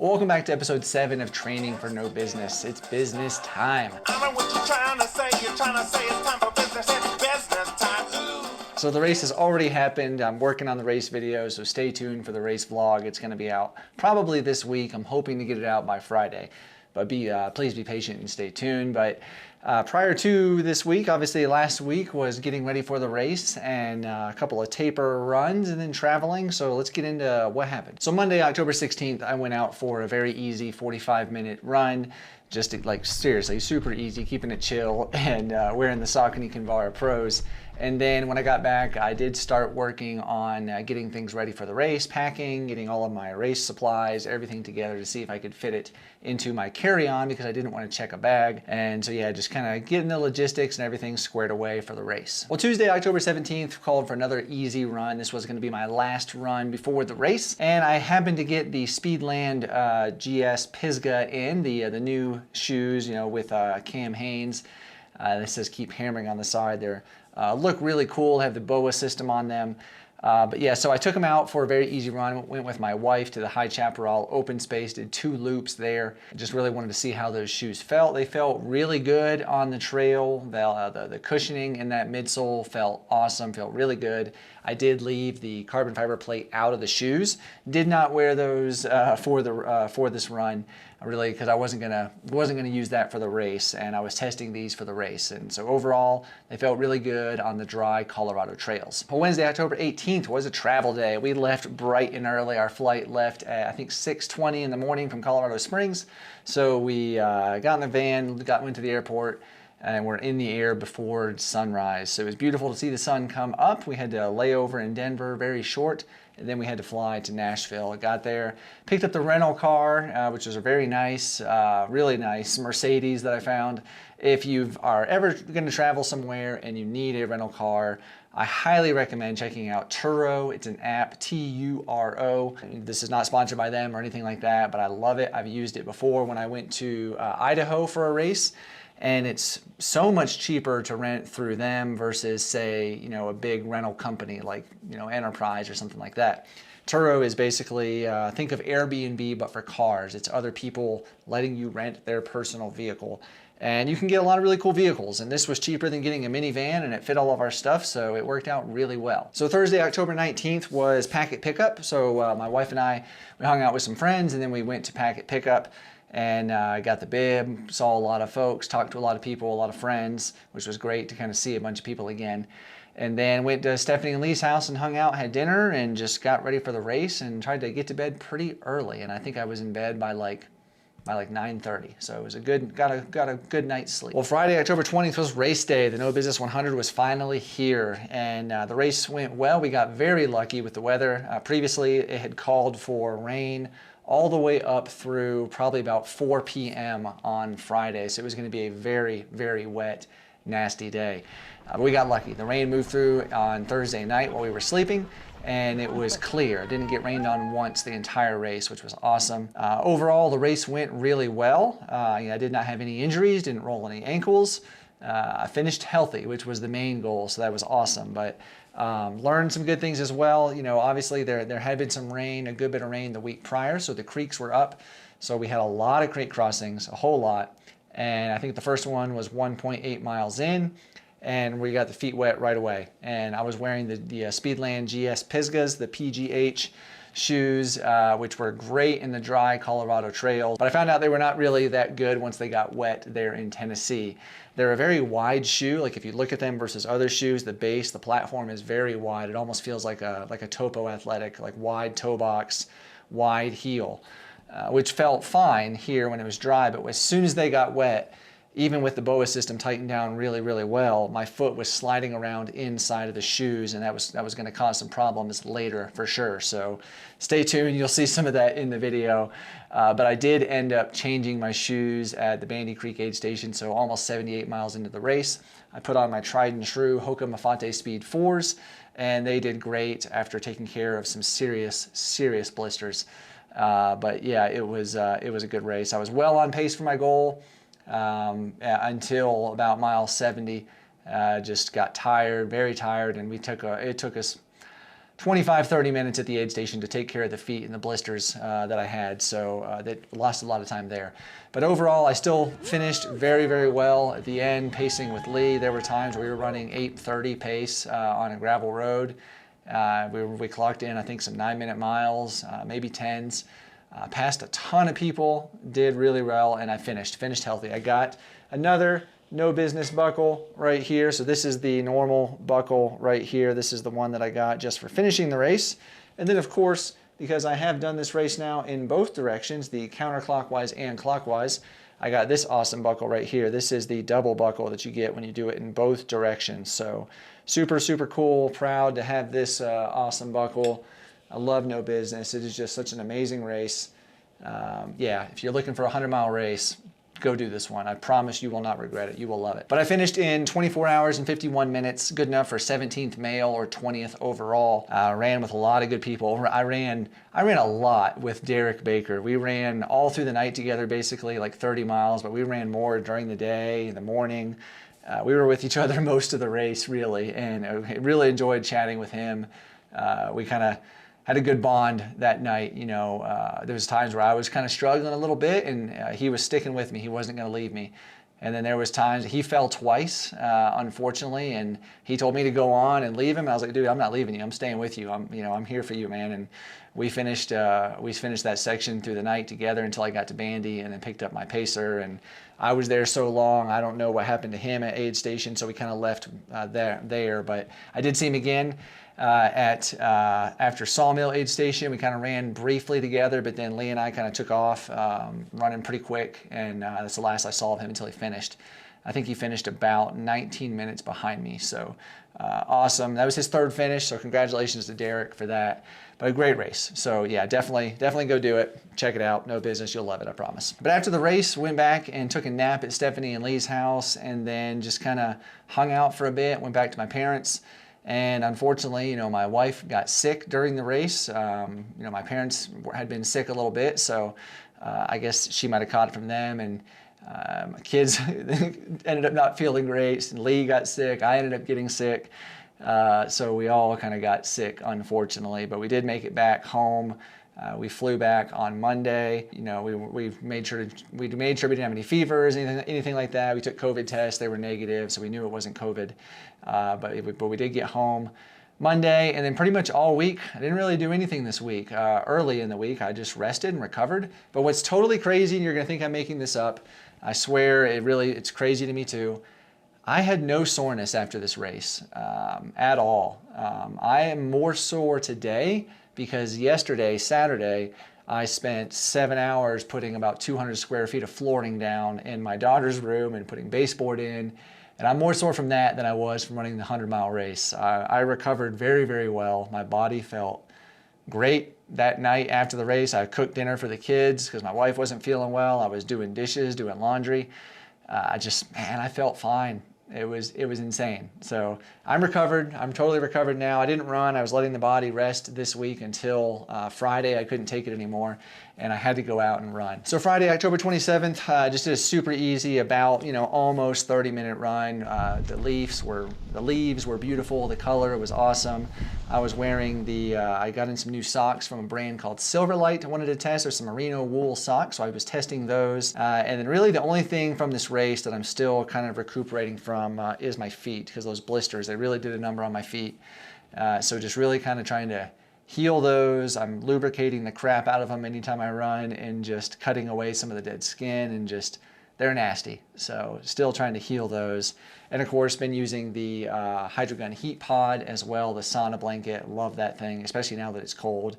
Welcome back to episode 7 of Training for No Business. It's business time. I know what you're trying to say. You're trying to say it's time for business. It's business time. Ooh. So the race has already happened. I'm working on the race video, so stay tuned for the race vlog. It's going to be out probably this week. I'm hoping to get it out by Friday. But please be patient and stay tuned. But prior to this week, obviously last week was getting ready for the race and a couple of taper runs and then traveling. So let's get into what happened. So Monday, October 16th, I went out for a very easy 45-minute run. Just like seriously, super easy, keeping it chill and wearing the Saucony Kinvara Pros. And then when I got back, I did start working on getting things ready for the race, packing, getting all of my race supplies, everything together to see if I could fit it into my carry-on because I didn't want to check a bag. And so yeah, just kind of getting the logistics and everything squared away for the race. Well, Tuesday, October 17th, called for another easy run. This was going to be my last run before the race. And I happened to get the Speedland GS Pisgah in, the new shoes, you know, with Cam Hanes. This says keep hammering on the side there. Look really cool, have the BOA system on them. But yeah, so I took them out for a very easy run. Went with my wife to the High Chaparral open space, did 2 loops there. Just really wanted to see how those shoes felt. They felt really good on the trail. The cushioning in that midsole felt awesome, felt really good. I did leave the carbon fiber plate out of the shoes. Did not wear those for this run, really, because I wasn't gonna use that for the race, and I was testing these for the race. And so overall, they felt really good on the dry Colorado trails. Well, Wednesday, October 18th was a travel day. We left bright and early. Our flight left at I think 6:20 in the morning from Colorado Springs. So we got in the van, went to the airport, and we're in the air before sunrise. So it was beautiful to see the sun come up. We had to lay over in Denver, very short, and then we had to fly to Nashville. I got there, picked up the rental car, which was a very nice, really nice Mercedes that I found. If you are ever going to travel somewhere and you need a rental car, I highly recommend checking out Turo. It's an app, T-U-R-O. This is not sponsored by them or anything like that, but I love it. I've used it before when I went to Idaho for a race. And it's so much cheaper to rent through them versus, say, you know, a big rental company like, you know, Enterprise or something like that. Turo is basically, think of Airbnb, but for cars. It's other people letting you rent their personal vehicle. And you can get a lot of really cool vehicles. And this was cheaper than getting a minivan, and it fit all of our stuff, so it worked out really well. So Thursday, October 19th was packet pickup. So my wife and I, we hung out with some friends, and then we went to packet pickup. And I got the bib, saw a lot of folks, talked to a lot of people, a lot of friends, which was great to kind of see a bunch of people again. And then went to Stephanie and Lee's house and hung out, had dinner, and just got ready for the race and tried to get to bed pretty early. And I think I was in bed by like 9:30. So it was a good, got a good night's sleep. Well, Friday, October 20th was race day. The No Business 100 was finally here, and the race went well. We got very lucky with the weather. Previously, it had called for rain all the way up through probably about 4 p.m. on Friday. So it was going to be a very, very wet, nasty day. But we got lucky. The rain moved through on Thursday night while we were sleeping, and it was clear. It didn't get rained on once the entire race, which was awesome. Overall, the race went really well. I did not have any injuries, didn't roll any ankles. I finished healthy, which was the main goal, so that was awesome. But learned some good things as well. You know, obviously there had been some rain, a good bit of rain the week prior, so the creeks were up. So we had a lot of creek crossings, a whole lot. And I think the first one was 1.8 miles in, and we got the feet wet right away. And I was wearing the Speedland GS Pisgahs, the PGH shoes, which were great in the dry Colorado trails. But I found out they were not really that good once they got wet there in Tennessee. They're a very wide shoe. Like if you look at them versus other shoes, the base, the platform is very wide. It almost feels like a Topo Athletic, like wide toe box, wide heel, which felt fine here when it was dry. But as soon as they got wet, even with the BOA system tightened down really, really well, my foot was sliding around inside of the shoes, and that was going to cause some problems later for sure. So stay tuned. You'll see some of that in the video. But I did end up changing my shoes at the Bandy Creek aid station, so almost 78 miles into the race. I put on my tried and true Hoka Mafate Speed 4s, and they did great after taking care of some serious blisters. But yeah, it was a good race. I was well on pace for my goal. Until about mile 70, just got tired, very tired, and it took us 25, 30 minutes at the aid station to take care of the feet and the blisters that I had. So that lost a lot of time there. But overall, I still finished very, very well at the end, pacing with Lee. There were times where we were running 8:30 pace on a gravel road. We clocked in, I think, some 9-minute miles, maybe 10s. Passed a ton of people, did really well, and I finished healthy. I got another no business buckle right here. So this is the normal buckle right here. This is the one that I got just for finishing the race. And then of course, because I have done this race now in both directions, the counterclockwise and clockwise, I got this awesome buckle right here. This is the double buckle that you get when you do it in both directions. So super, super cool, proud to have this awesome buckle. I love No Business. It is just such an amazing race. Yeah, if you're looking for a 100-mile race, go do this one. I promise you will not regret it. You will love it. But I finished in 24 hours and 51 minutes, good enough for 17th male or 20th overall. Ran with a lot of good people. I ran a lot with Derek Baker. We ran all through the night together, basically like 30 miles, but we ran more during the day, in the morning. We were with each other most of the race, really, and I really enjoyed chatting with him. We kind of had a good bond that night. You know, there was times where I was kind of struggling a little bit, and he was sticking with me. He wasn't going to leave me. And then there was times he fell twice, unfortunately, and he told me to go on and leave him. And I was like, dude, I'm not leaving you. I'm staying with you. I'm here for you, man. And we finished that section through the night together until I got to Bandy, and then picked up my pacer. And I was there so long, I don't know what happened to him at aid station, so we kind of left there. But I did see him again after Sawmill aid station. We kind of ran briefly together, but then Lee and I kind of took off, running pretty quick, and that's the last I saw of him until he finished. I think he finished about 19 minutes behind me, so awesome. That was his third finish, so congratulations to Derek for that. But a great race. So yeah, definitely go do it. Check it out. No Business. You'll love it, I promise. But after the race, went back and took a nap at Stephanie and Lee's house, and then just kind of hung out for a bit, went back to my parents. And unfortunately, you know, my wife got sick during the race. You know, my parents had been sick a little bit, so I guess she might have caught it from them. And my kids ended up not feeling great. And Lee got sick. I ended up getting sick. So we all kind of got sick, unfortunately. But we did make it back home. We flew back on Monday. You know, we made sure we didn't have any fevers, anything like that. We took COVID tests; they were negative, so we knew it wasn't COVID. But we did get home Monday, and then pretty much all week, I didn't really do anything this week. Early in the week, I just rested and recovered. But what's totally crazy, and you're gonna think I'm making this up, I swear it's crazy to me too. I had no soreness after this race at all. I am more sore today because yesterday, Saturday, I spent 7 hours putting about 200 square feet of flooring down in my daughter's room and putting baseboard in. And I'm more sore from that than I was from running the 100-mile race. I recovered very, very well. My body felt great that night after the race. I cooked dinner for the kids because my wife wasn't feeling well. I was doing dishes, doing laundry. I felt fine. It was insane. So I'm recovered. I'm totally recovered now. I didn't run. I was letting the body rest this week until Friday. I couldn't take it anymore, and I had to go out and run. So Friday, October 27th, just did a super easy, about almost 30-minute run. The leaves were beautiful. The color was awesome. I was wearing I got in some new socks from a brand called Silverlight. I wanted to test. There's some merino wool socks, so I was testing those. And then really the only thing from this race that I'm still kind of recuperating from is my feet, because those blisters, they really did a number on my feet. So just really kind of trying to heal those. I'm lubricating the crap out of them anytime I run and just cutting away some of the dead skin, and just, they're nasty. So still trying to heal those. And of course, been using the Hydrogun Heat Pod as well, the sauna blanket. Love that thing, especially now that it's cold.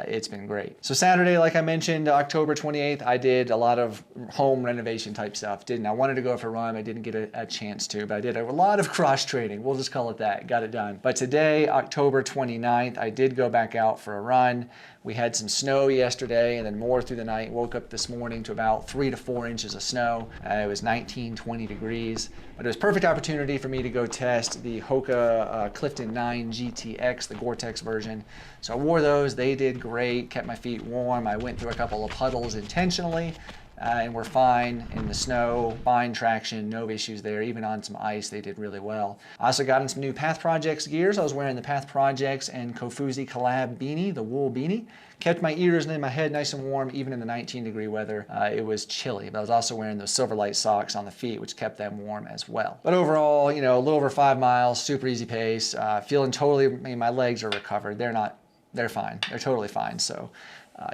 It's been great. So Saturday, like I mentioned, October 28th, I did a lot of home renovation type stuff. I wanted to go for a run. I didn't get a chance to, but I did a lot of cross training. We'll just call it that. Got it done. But today, October 29th, I did go back out for a run. We had some snow yesterday and then more through the night. Woke up this morning to about 3 to 4 inches of snow. It was 19, 20 degrees. But it was a perfect opportunity for me to go test the Hoka Clifton 9 GTX, the Gore-Tex version. So I wore those. They did great, kept my feet warm. I went through a couple of puddles intentionally, and were fine in the snow, fine traction, no issues there. Even on some ice, they did really well. I also got in some new Path Projects gears. I was wearing the Path Projects and Kofuzi collab beanie, the wool beanie. Kept my ears and my head nice and warm, even in the 19-degree weather. It was chilly, but I was also wearing those Silverlight socks on the feet, which kept them warm as well. But overall, you know, a little over 5 miles, super easy pace. Feeling totally, I mean, my legs are recovered. They're fine. They're totally fine. So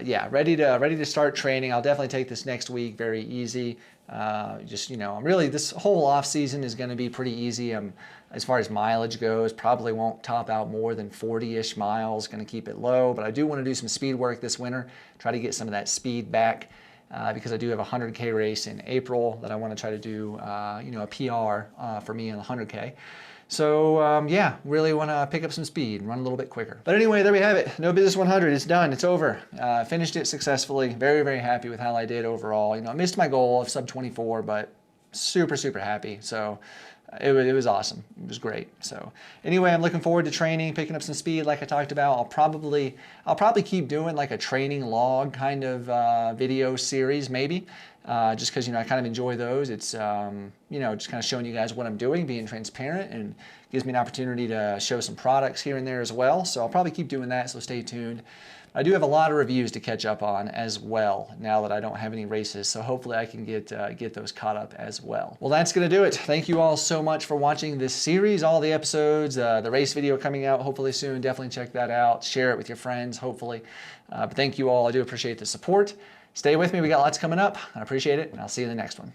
yeah, ready to start training. I'll definitely take this next week very easy. Just, you know, this whole off season is going to be pretty easy. As far as mileage goes, probably won't top out more than 40-ish miles. Going to keep it low, but I do want to do some speed work this winter. Try to get some of that speed back because I do have a 100K race in April that I want to try to do, you know, a PR for me in the 100K. So yeah, really want to pick up some speed and run a little bit quicker. But anyway, there we have it. No Business 100. It's done. It's over. Finished it successfully. Very, very happy with how I did overall. You know, I missed my goal of sub 24, but super, super happy. So it was awesome. It was great. So anyway, I'm looking forward to training, picking up some speed like I talked about. I'll probably keep doing like a training log kind of video series maybe. Just because, you know, I kind of enjoy those. It's, you know, just kind of showing you guys what I'm doing, being transparent, and gives me an opportunity to show some products here and there as well. So I'll probably keep doing that, so stay tuned. I do have a lot of reviews to catch up on as well now that I don't have any races, so hopefully I can get those caught up as well. Well, that's going to do it. Thank you all so much for watching this series, all the episodes, the race video coming out hopefully soon. Definitely check that out. Share it with your friends, hopefully. But thank you all. I do appreciate the support. Stay with me. We got lots coming up. I appreciate it, and I'll see you in the next one.